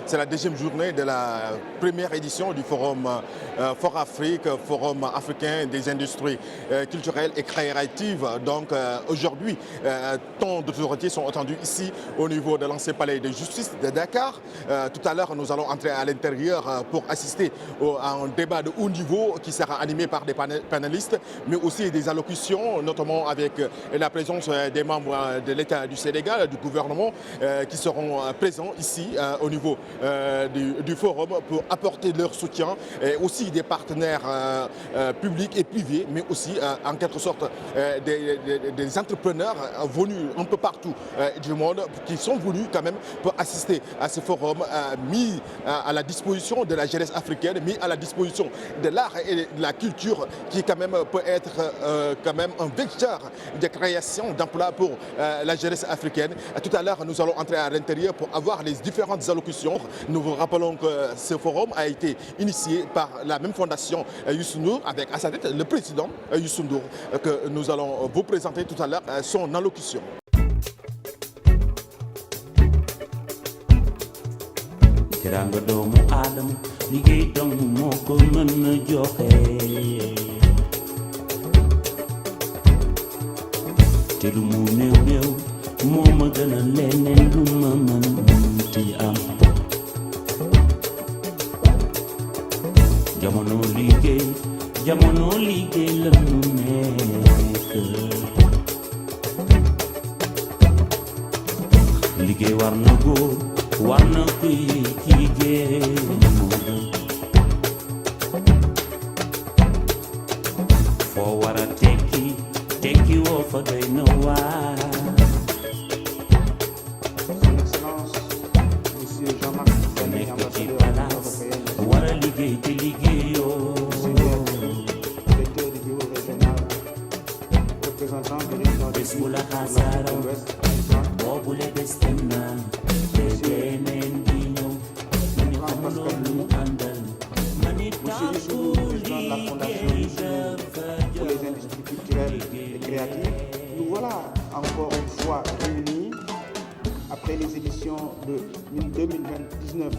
C'est la deuxième journée de la première édition du forum Fort Afrique, forum africain des industries culturelles et créatives. Donc aujourd'hui, tant d'autorités sont attendues ici au niveau de l'ancien palais de justice de Dakar. Tout à l'heure, nous allons entrer à l'intérieur pour assister à un débat de haut niveau qui sera animé par des panélistes, mais aussi des allocutions, notamment avec la présence des membres de l'État du Sénégal, du gouvernement, qui seront présents ici au niveau du forum pour apporter leur soutien, et aussi des partenaires publics et privés, mais aussi en quelque sorte des entrepreneurs venus un peu partout du monde qui sont venus quand même pour assister à ce forum mis à la disposition de la jeunesse africaine, mis à la disposition de l'art et de la culture qui quand même peut être quand même un vecteur de création d'emplois pour la jeunesse africaine. Tout à l'heure, nous allons entrer à l'intérieur pour avoir les différentes allocutions. Nous vous rappelons que ce forum a été initié par la même fondation Youssou Ndour avec à sa tête le président Youssou Ndour, que nous allons vous présenter tout à l'heure son allocution. Teranga doomu aadama liggéey dong moo ko mën a joxe te lu mu néew néew moo ma gën a leneen lu ma mën ti am jamono liggéey la mu nekk liggéey war na góor war na kuy jigéen foo war a tekki woo fa doy na waar. Son Excellence, Monsieur Jean-Marc Diané, ambassadeur de l'Union européenne, war a liggéey te liggéeyoo. directeur du bureau régional, représentant de l'Union des bés bu la de xaasaaroo l'Afrique de l'Ouest, boobu le bés dem na te beneen di ñëw mu ni xamuloo lu mu àndal ma ni Monsieur Youssou Ndour, président de la Fondation Youssou Ndour pour les industries culturelles et créatives. Nous voilà encore une fois réunis après les éditions de 2019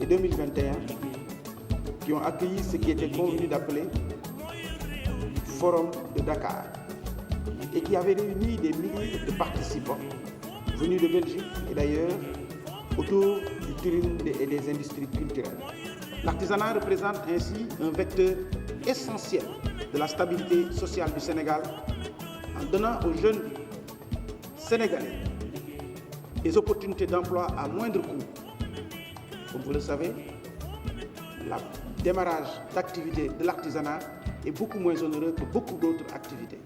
et 2021 qui ont accueilli ce qui était convenu d'appeler Forum de Dakar et qui avait réuni des milliers de participants venus de Belgique et d'ailleurs autour du tourisme et des industries culturelles. L'artisanat représente ainsi un vecteur essentiel de la stabilité sociale du Sénégal en donnant aux jeunes Sénégalais des opportunités d'emploi à moindre coût. Comme vous le savez, le démarrage d'activité de l'artisanat est beaucoup moins onéreux que beaucoup d'autres activités.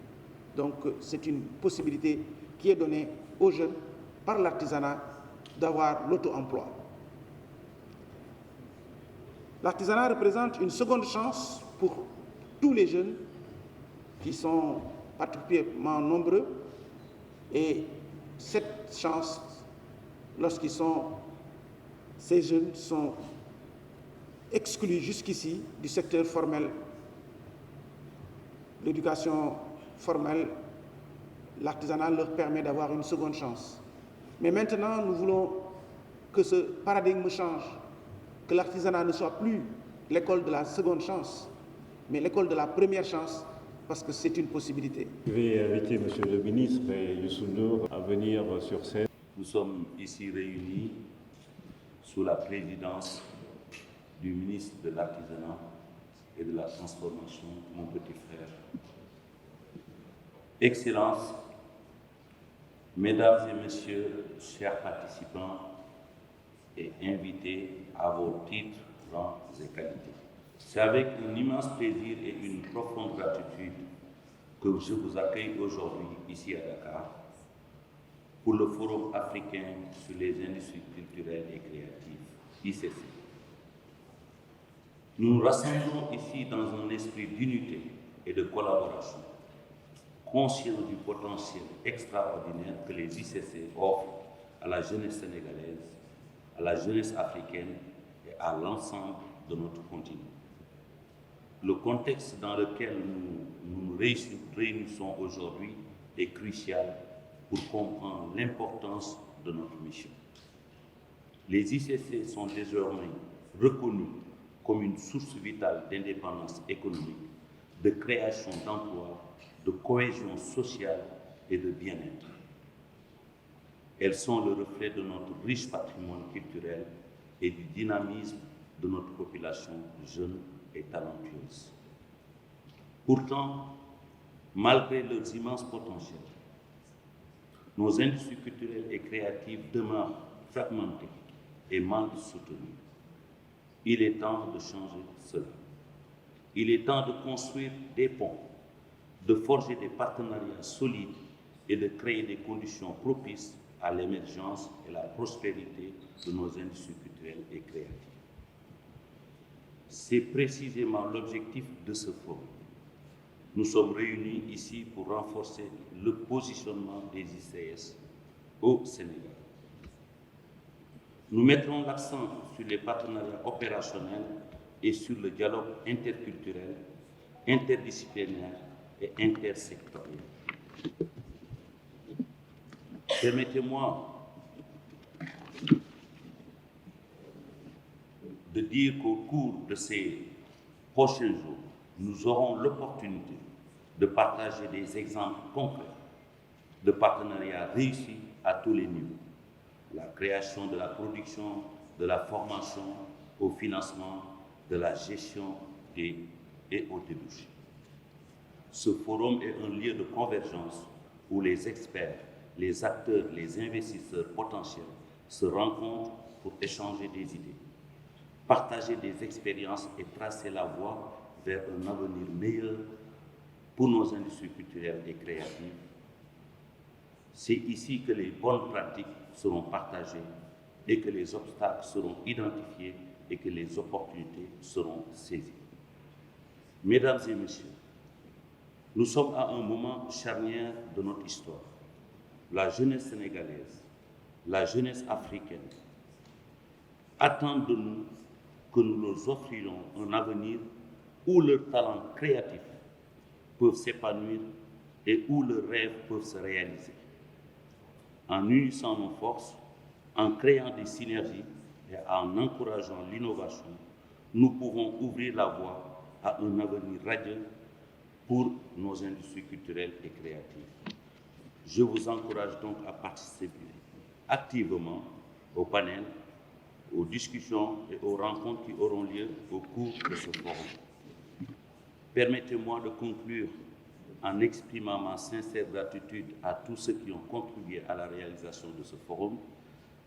Donc c'est une possibilité qui est donnée aux jeunes par l'artisanat d'avoir l'auto-emploi. L'artisanat représente une seconde chance pour tous les jeunes qui sont particulièrement nombreux et cette chance, ces jeunes sont exclus jusqu'ici du secteur formel, l'éducation formelle, l'artisanat leur permet d'avoir une seconde chance. Mais maintenant, nous voulons que ce paradigme change, que l'artisanat ne soit plus l'école de la seconde chance, mais l'école de la première chance, parce que c'est une possibilité. Je vais inviter Monsieur le ministre Youssou Ndour à venir sur scène. Nous sommes ici réunis sous la présidence du ministre de l'Artisanat et de la Transformation, mon petit frère. Excellences, Mesdames et Messieurs, chers participants et invités à vos titres, rangs et qualités. C'est avec un immense plaisir et une profonde gratitude que je vous accueille aujourd'hui ici à Dakar pour le Forum africain sur les industries culturelles et créatives, ICC. Nous nous rassemblons ici dans un esprit d'unité et de collaboration, conscients du potentiel extraordinaire que les ICC offrent à la jeunesse sénégalaise, à la jeunesse africaine et à l'ensemble de notre continent. Le contexte dans lequel nous nous réunissons aujourd'hui est crucial pour comprendre l'importance de notre mission. Les ICC sont désormais reconnus comme une source vitale d'indépendance économique, de création d'emplois, de cohésion sociale et de bien-être. Elles sont le reflet de notre riche patrimoine culturel et du dynamisme de notre population jeune et talentueuse. Pourtant, malgré leurs immenses potentiels, nos industries culturelles et créatives demeurent fragmentées et mal soutenues. Il est temps de changer cela. Il est temps de construire des ponts, de forger des partenariats solides et de créer des conditions propices à l'émergence et la prospérité de nos industries culturelles et créatives. C'est précisément l'objectif de ce forum. Nous sommes réunis ici pour renforcer le positionnement des ICS au Sénégal. Nous mettrons l'accent sur les partenariats opérationnels et sur le dialogue interculturel, interdisciplinaire et intersectoriel. Permettez-moi de dire qu'au cours de ces prochains jours, nous aurons l'opportunité de partager des exemples concrets de partenariats réussis à tous les niveaux. La création de la production, de la formation, au financement, de la gestion et au débouché. Ce forum est un lieu de convergence où les experts, les acteurs, les investisseurs potentiels se rencontrent pour échanger des idées, partager des expériences et tracer la voie vers un avenir meilleur pour nos industries culturelles et créatives. C'est ici que les bonnes pratiques seront partagées et que les obstacles seront identifiés et que les opportunités seront saisies. Mesdames et messieurs, nous sommes à un moment charnière de notre histoire. La jeunesse sénégalaise, la jeunesse africaine attendent de nous que nous leur offrions un avenir où leurs talents créatifs peuvent s'épanouir et où leurs rêves peuvent se réaliser. En unissant nos forces, en créant des synergies et en encourageant l'innovation, nous pouvons ouvrir la voie à un avenir radieux pour nos industries culturelles et créatives. Je vous encourage donc à participer activement au panel, aux discussions et aux rencontres qui auront lieu au cours de ce forum. Permettez-moi de conclure en exprimant ma sincère gratitude à tous ceux qui ont contribué à la réalisation de ce forum,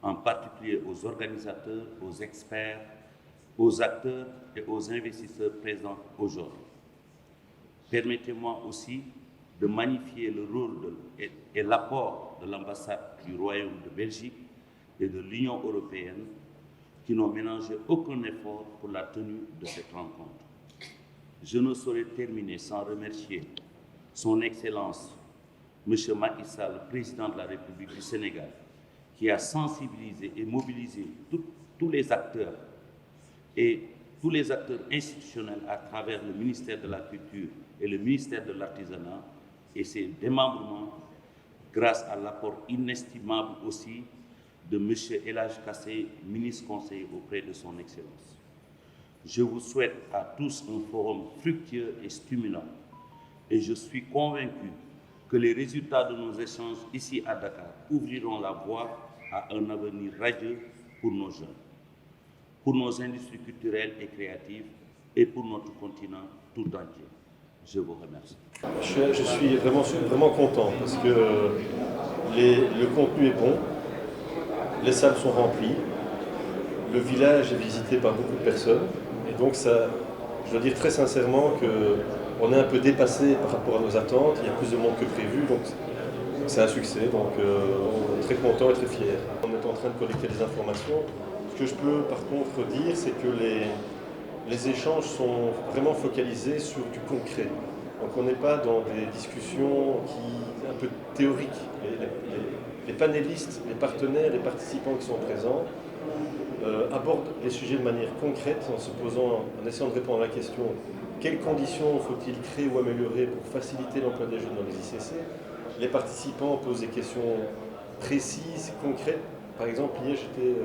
en particulier aux organisateurs, aux experts, aux acteurs et aux investisseurs présents aujourd'hui. Permettez-moi aussi de magnifier le rôle et l'apport de l'ambassade du Royaume de Belgique et de l'Union européenne qui n'ont ménagé aucun effort pour la tenue de cette rencontre. Je ne saurais terminer sans remercier Son Excellence, M. Macky Sall, président de la République du Sénégal, qui a sensibilisé et mobilisé tous les acteurs et tous les acteurs institutionnels à travers le ministère de la Culture et le ministère de l'Artisanat et ses démembrements grâce à l'apport inestimable aussi de M. El Hadj Kassé, ministre conseiller auprès de Son Excellence. Je vous souhaite à tous un forum fructueux et stimulant et je suis convaincu que les résultats de nos échanges ici à Dakar ouvriront la voie à un avenir radieux pour nos jeunes, pour nos industries culturelles et créatives et pour notre continent tout entier. Je vous remercie. Je suis vraiment content parce que le contenu est bon, les salles sont remplies, le village est visité par beaucoup de personnes et donc ça, je dois dire très sincèrement qu'on est un peu dépassé par rapport à nos attentes, il y a plus de monde que prévu, donc c'est un succès, donc on est très content et très fiers. On est en train de collecter des informations. Ce que je peux par contre dire, c'est que les échanges sont vraiment focalisés sur du concret. Donc on n'est pas dans des discussions un peu théoriques. Les panélistes, les partenaires, les participants qui sont présents abordent les sujets de manière concrète en essayant de répondre à la question quelles conditions faut-il créer ou améliorer pour faciliter l'emploi des jeunes dans les ICC. Les participants posent des questions précises, concrètes. Par exemple, hier j'étais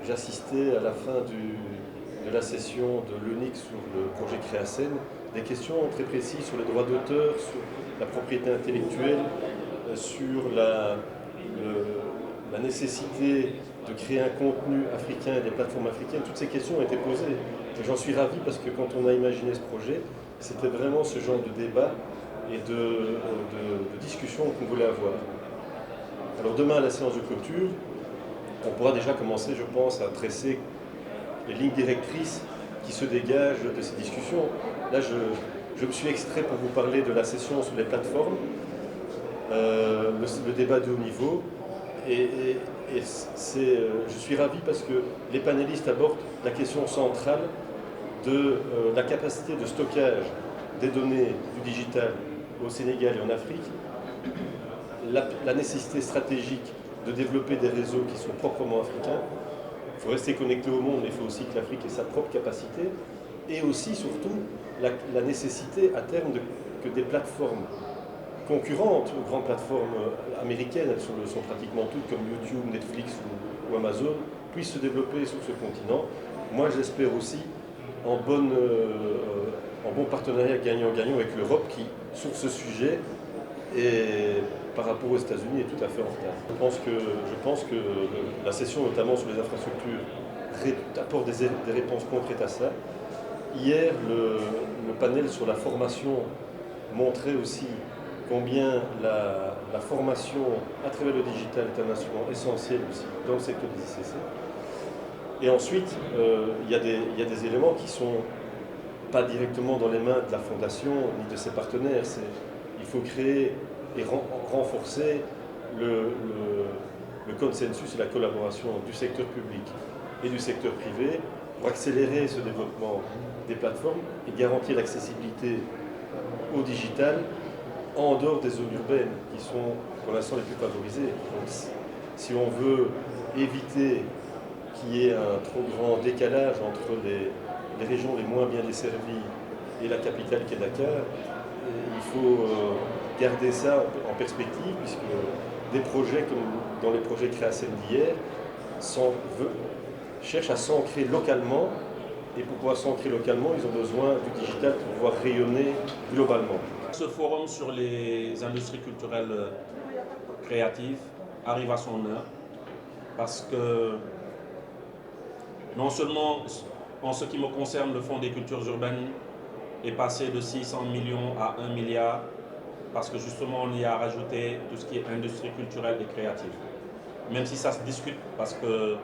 j'assistais à la fin de la session de l'UNIC sur le projet Créacène, des questions très précises sur les droits d'auteur, sur la propriété intellectuelle, sur la nécessité de créer un contenu africain et des plateformes africaines. Toutes ces questions ont été posées. Et j'en suis ravi parce que quand on a imaginé ce projet, c'était vraiment ce genre de débat et de discussion qu'on voulait avoir. Alors demain, à la séance de clôture, on pourra déjà commencer, je pense, à tresser les lignes directrices qui se dégagent de ces discussions. Là, je me suis extrait pour vous parler de la session sur les plateformes, le débat de haut niveau. Je suis ravi parce que les panélistes abordent la question centrale de la capacité de stockage des données du digital au Sénégal et en Afrique, la nécessité stratégique de développer des réseaux qui sont proprement africains. Il faut rester connecté au monde, mais il faut aussi que l'Afrique ait sa propre capacité, et aussi, surtout, la nécessité à terme que des plateformes concurrentes aux grandes plateformes américaines, elles sont pratiquement toutes comme YouTube, Netflix ou Amazon, puissent se développer sur ce continent. Moi, j'espère aussi en bon partenariat gagnant-gagnant avec l'Europe qui, sur ce sujet, par rapport aux États-Unis, est tout à fait en retard. Je pense que la session, notamment sur les infrastructures, apporte des réponses concrètes à ça. Hier, le panel sur la formation montrait aussi combien la formation à travers le digital est un instrument essentiel aussi dans le secteur des ICC. Et ensuite, il y a des éléments qui ne sont pas directement dans les mains de la Fondation ni de ses partenaires. Il faut créer et renforcer le consensus et la collaboration du secteur public et du secteur privé pour accélérer ce développement des plateformes et garantir l'accessibilité au digital en dehors des zones urbaines qui sont pour l'instant les plus favorisées. Donc, si on veut éviter qu'il y ait un trop grand décalage entre les régions les moins bien desservies et la capitale qui est Dakar, il faut garder ça en perspective, puisque des projets comme dans les projets Créacène d'hier cherchent à s'ancrer localement, et pour pouvoir s'ancrer localement, ils ont besoin du digital pour pouvoir rayonner globalement. Ce forum sur les industries culturelles créatives arrive à son heure parce que non seulement en ce qui me concerne, le Fonds des cultures urbaines est passé de 600 millions à 1 milliard parce que justement on y a rajouté tout ce qui est industrie culturelle et créative. Même si ça se discute parce que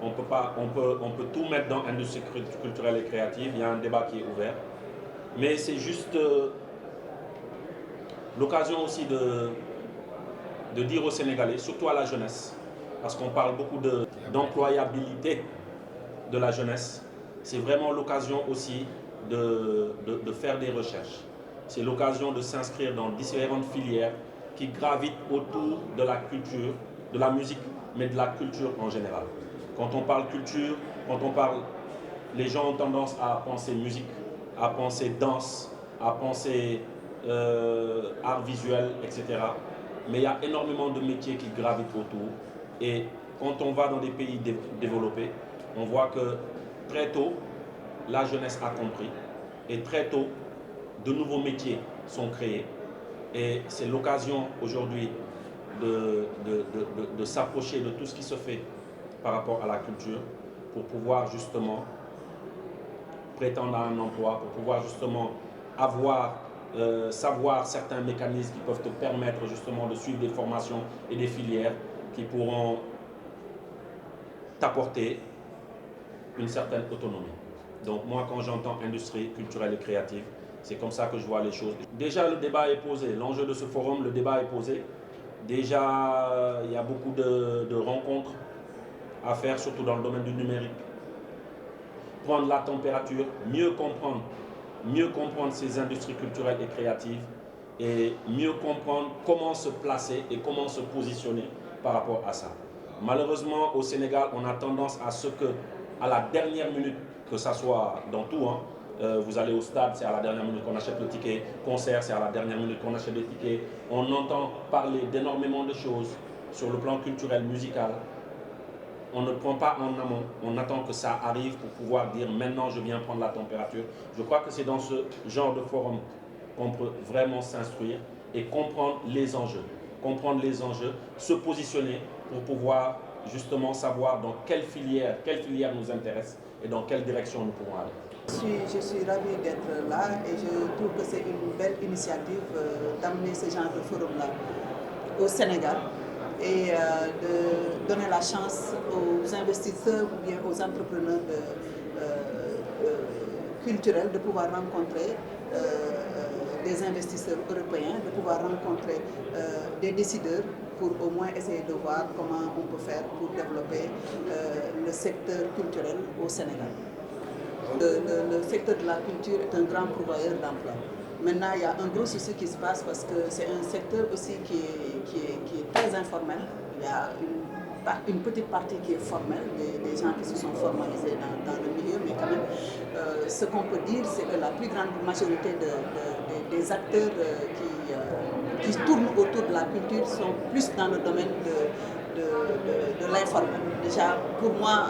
on peut tout mettre dans industrie culturelle et créative, il y a un débat qui est ouvert. Mais c'est juste l'occasion aussi de dire aux Sénégalais, surtout à la jeunesse, parce qu'on parle beaucoup d'employabilité de la jeunesse, c'est vraiment l'occasion aussi de faire des recherches. C'est l'occasion de s'inscrire dans différentes filières qui gravitent autour de la culture, de la musique, mais de la culture en général. Quand on parle culture, les gens ont tendance à penser musique, à penser danse, à penser art visuel, etc. Mais il y a énormément de métiers qui gravitent autour. Et quand on va dans des pays développés, on voit que très tôt, la jeunesse a compris. Et très tôt, de nouveaux métiers sont créés. Et c'est l'occasion aujourd'hui de s'approcher de tout ce qui se fait par rapport à la culture pour pouvoir justement prétendre à un emploi, pour pouvoir justement savoir certains mécanismes qui peuvent te permettre justement de suivre des formations et des filières qui pourront t'apporter une certaine autonomie. Donc moi, quand j'entends industrie culturelle et créative, c'est comme ça que je vois les choses. Déjà, le débat est posé. L'enjeu de ce forum, le débat est posé. Déjà, il y a beaucoup de rencontres à faire, surtout dans le domaine du numérique. Prendre la température, mieux comprendre ces industries culturelles et créatives et mieux comprendre comment se placer et comment se positionner par rapport à ça. Malheureusement, au Sénégal, on a tendance à ce que, à la dernière minute, que ça soit dans tout, vous allez au stade, c'est à la dernière minute qu'on achète le ticket, concert, c'est à la dernière minute qu'on achète les tickets. On entend parler d'énormément de choses sur le plan culturel, musical, on ne prend pas en amont, on attend que ça arrive pour pouvoir dire maintenant je viens prendre la température. Je crois que c'est dans ce genre de forum qu'on peut vraiment s'instruire et comprendre les enjeux, se positionner pour pouvoir justement savoir dans quelle filière nous intéresse et dans quelle direction nous pouvons aller. Je suis ravie d'être là et je trouve que c'est une belle initiative d'amener ce genre de forum-là au Sénégal et de donner la chance aux investisseurs ou bien aux entrepreneurs culturels de pouvoir rencontrer des investisseurs européens, de pouvoir rencontrer des décideurs pour au moins essayer de voir comment on peut faire pour développer le secteur culturel au Sénégal. Le secteur de la culture est un grand pourvoyeur d'emplois. Maintenant, il y a un gros souci qui se passe parce que c'est un secteur aussi qui est très informel. Il y a une petite partie qui est formelle, des gens qui se sont formalisés dans le milieu, mais quand même, ce qu'on peut dire, c'est que la plus grande majorité des acteurs qui tournent autour de la culture sont plus dans le domaine de l'informel. Déjà, pour moi,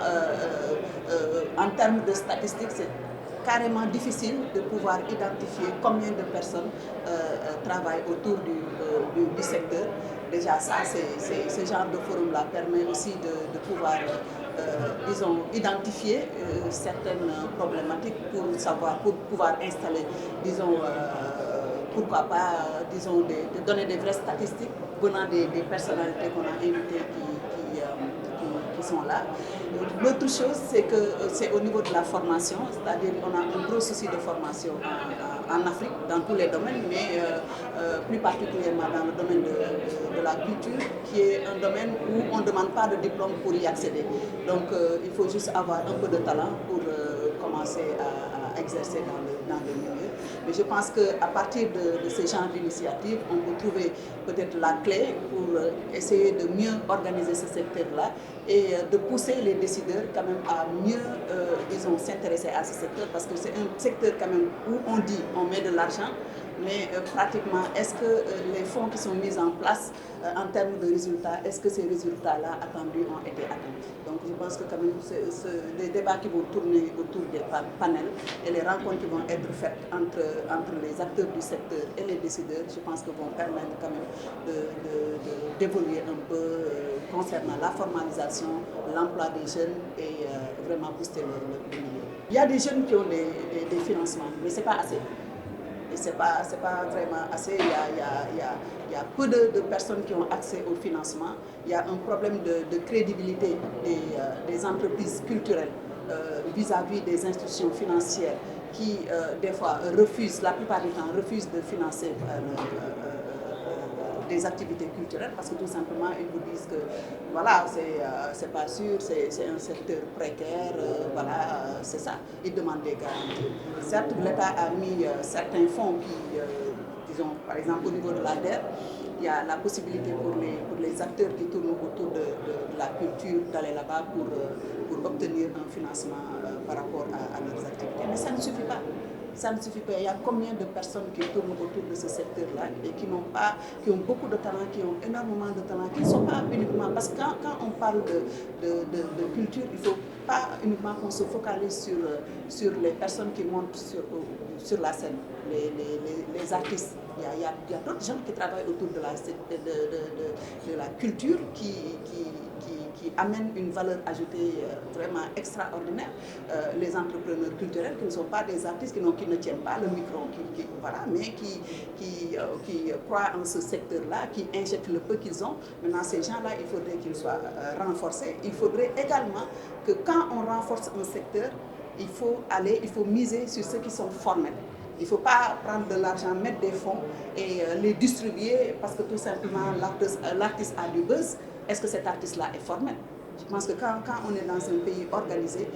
en termes de statistiques, c'est carrément difficile de pouvoir identifier combien de personnes travaillent autour du secteur. Déjà, ça, ce genre de forum-là permet aussi de pouvoir, disons, identifier certaines problématiques pour pouvoir installer, disons, pourquoi pas, disons, de donner des vraies statistiques venant des personnalités qu'on a invitées qui sont là. L'autre chose, c'est que c'est au niveau de la formation, c'est-à-dire qu'on a un gros souci de formation en Afrique, dans tous les domaines, mais plus particulièrement dans le domaine de la culture, qui est un domaine où on ne demande pas de diplôme pour y accéder. Donc il faut juste avoir un peu de talent pour commencer à exercer dans le milieu. Mais je pense qu'à partir de ce genre d'initiative, on peut trouver peut-être la clé pour essayer de mieux organiser ce secteur-là et de pousser les décideurs quand même à mieux, disons, s'intéresser à ce secteur, parce que c'est un secteur quand même où on dit on met de l'argent, mais pratiquement, est-ce que les fonds qui sont mis en place en termes de résultats, est-ce que ces résultats-là attendus ont été atteints? Donc je pense que quand même les débats qui vont tourner autour des panels et les rencontres qui vont être faites entre les acteurs du secteur et les décideurs, je pense que vont permettre quand même d'évoluer un peu concernant la formalisation, l'emploi des jeunes et vraiment booster le milieu. Il y a des jeunes qui ont des financements, mais ce n'est pas assez. Et ce n'est pas vraiment assez. Il y a peu de personnes qui ont accès au financement. Il y a un problème de crédibilité des entreprises culturelles vis-à-vis des institutions financières qui, des fois, refusent, la plupart du temps, refusent de financer des activités culturelles parce que tout simplement ils vous disent que voilà, c'est pas sûr, c'est un secteur précaire, voilà, c'est ça. Ils demandent des garanties. Certes, l'État a mis certains fonds qui, disons, par exemple au niveau de la DER, il y a la possibilité pour les acteurs qui tournent autour de la culture d'aller là-bas pour obtenir un financement par rapport à leurs activités. Mais ça ne suffit pas. Ça ne suffit pas. Il y a combien de personnes qui tournent autour de ce secteur-là et qui ont beaucoup de talent, qui ont énormément de talent, qui ne sont pas uniquement... Parce que quand on parle de culture, il ne faut pas uniquement qu'on se focalise sur les personnes qui montent sur la scène, les artistes. Il y a d'autres gens qui travaillent autour de la culture qui amènent une valeur ajoutée vraiment extraordinaire. Les entrepreneurs culturels qui ne sont pas des artistes, qui ne tiennent pas le micro, voilà, mais qui croient en ce secteur-là, qui injectent le peu qu'ils ont. Maintenant, ces gens-là, il faudrait qu'ils soient renforcés. Il faudrait également que quand on renforce un secteur, il faut miser sur ceux qui sont formels. Il ne faut pas prendre de l'argent, mettre des fonds et les distribuer parce que tout simplement l'artiste a du buzz. Est-ce que cet artiste-là est formel? Je pense que quand on est dans un pays organisé,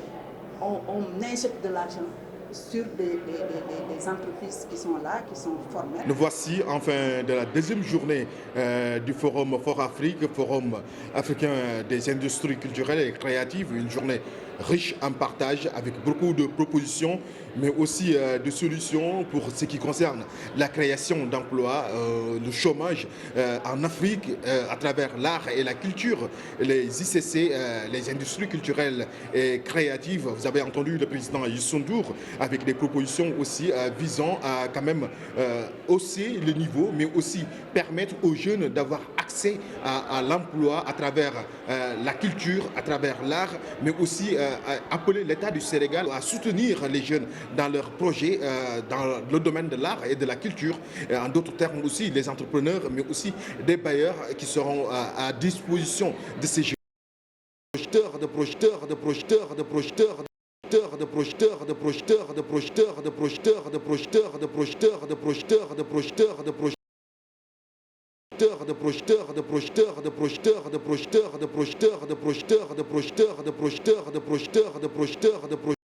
on injecte de l'argent sur des entreprises qui sont là, qui sont formelles. Nous voici enfin de la deuxième journée du forum Fort Afrique, forum africain des industries culturelles et créatives, une journée riche en partage, avec beaucoup de propositions, mais aussi de solutions pour ce qui concerne la création d'emplois, le chômage en Afrique à travers l'art et la culture, les ICC, les industries culturelles et créatives. Vous avez entendu le président Youssou Ndour avec des propositions aussi visant à quand même hausser le niveau, mais aussi permettre aux jeunes d'avoir accès à l'emploi à travers la culture, à travers l'art, mais aussi appeler l'État du Sénégal à soutenir les jeunes dans leurs projets dans le domaine de l'art et de la culture. En d'autres termes aussi, les entrepreneurs, mais aussi des bailleurs qui seront à disposition de ces jeunes. De projeteurs, de projeteurs, de projeteurs, de projeteurs, de projeteurs, de projeteurs, de projeteurs, de projeteurs, de projeteurs, de projeteurs, de projeteurs, de projeteurs. De projeteurs, de projeteurs, de projeteurs, de projeteurs, de projeteurs, de projeteurs, de projeteurs, de projeteurs, de projeteurs, de projeteurs, de projeteurs.